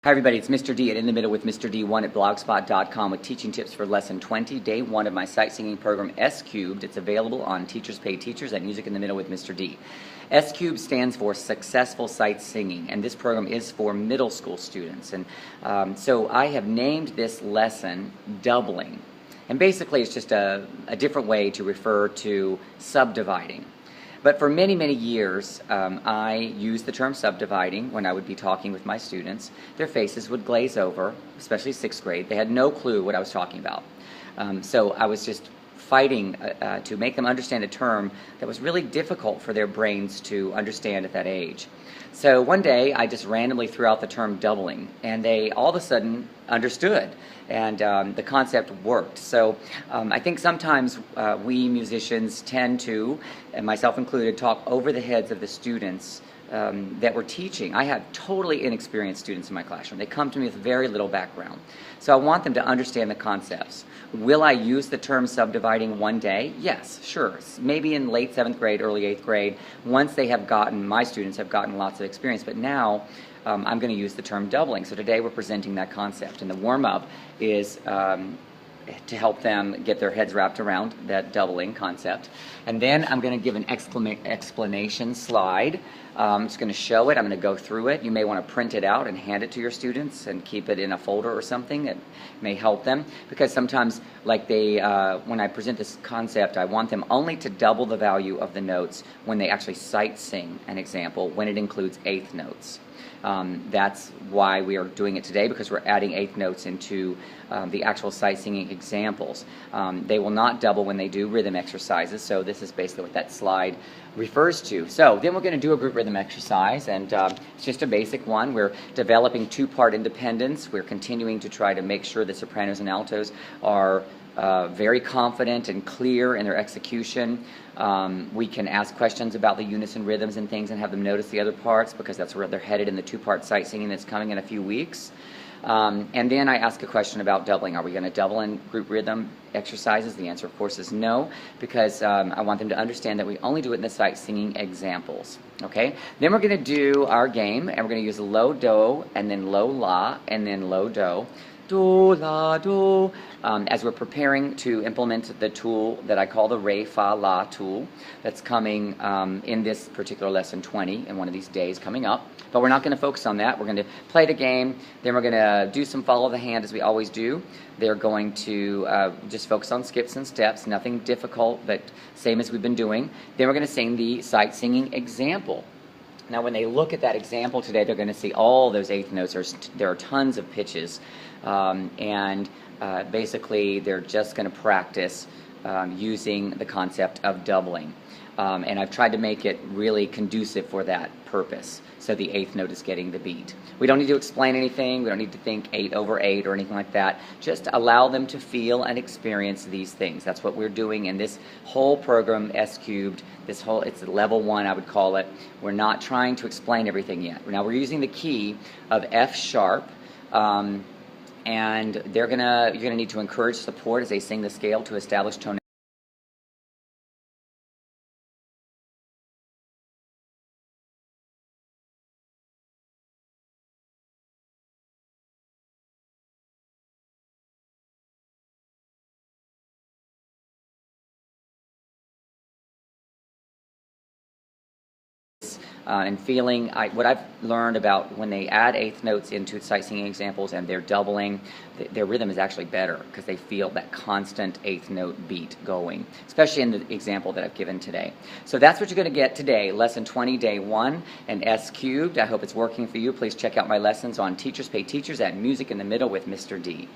Hi everybody, it's Mr. D at In the Middle with Mr. D1 at blogspot.com with teaching tips for lesson 20, day 1 of my sight singing program S Cubed. It's available on Teachers Pay Teachers at Music in the Middle with Mr. D. S Cubed stands for Successful Sight Singing, and this program is for middle school students. And so I have named this lesson Doubling. And basically it's just a different way to refer to subdividing. But for many, many years, I used the term subdividing when I would be talking with my students. Their faces would glaze over, especially 6th grade. They had no clue what I was talking about. So I was just fighting to make them understand a term that was really difficult for their brains to understand at that age. So one day I just randomly threw out the term doubling, and they all of a sudden understood, and the concept worked. So I think sometimes we musicians tend to, and myself included, talk over the heads of the students that we're teaching. I have totally inexperienced students in my classroom. They come to me with very little background. So I want them to understand the concepts. Will I use the term subdividing one day? Yes, sure. Maybe in late 7th grade, early 8th grade, once they have gotten, my students have gotten lots of experience. But now I'm going to use the term doubling. So today we're presenting that concept. And the warm-up is to help them get their heads wrapped around that doubling concept. And then I'm going to give an explanation slide. I'm just going to show it. I'm going to go through it. You may want to print it out and hand it to your students and keep it in a folder or something that may help them. Because sometimes, like when I present this concept, I want them only to double the value of the notes when they actually sight sing an example, when it includes 8th notes. That's why we are doing it today, because we're adding 8th notes into the actual sight singing examples. They will not double when they do rhythm exercises, so this is basically what that slide refers to. So then we're going to do a group rhythm exercise, and it's just a basic one. We're developing 2-part independence. We're continuing to try to make sure the sopranos and altos are very confident and clear in their execution. We can ask questions about the unison rhythms and things and have them notice the other parts, because that's where they're headed in the 2-part sight singing that's coming in a few weeks. And then I ask a question about doubling. Are we going to double in group rhythm exercises? The answer, of course, is no, because I want them to understand that we only do it in the sight singing examples. Okay? Then we're going to do our game, and we're going to use low do, and then low la, and then low do. Do, la, do, as we're preparing to implement the tool that I call the Re, Fa, La tool that's coming in this particular lesson 20 in one of these days coming up. But we're not going to focus on that. We're going to play the game, then we're going to do some follow the hand as we always do. They're going to just focus on skips and steps, nothing difficult, but same as we've been doing. Then we're going to sing the sight singing example. Now when they look at that example today, they're going to see all those 8th notes. There are tons of pitches, and basically they're just going to practice using the concept of doubling. And I've tried to make it really conducive for that purpose, so the 8th note is getting the beat. We don't need to explain anything. We don't need to think 8 over 8 or anything like that. Just allow them to feel and experience these things. That's what we're doing in this whole program, S Cubed. It's level 1, I would call it. We're not trying to explain everything yet. Now we're using the key of F sharp, and you're gonna need to encourage support as they sing the scale to establish tone. And feeling, what I've learned about when they add 8th notes into sight singing examples and they're doubling, their rhythm is actually better because they feel that constant 8th note beat going, especially in the example that I've given today. So that's what you're going to get today, lesson 20, day 1, and S Cubed. I hope it's working for you. Please check out my lessons on Teachers Pay Teachers at Music in the Middle with Mr. D.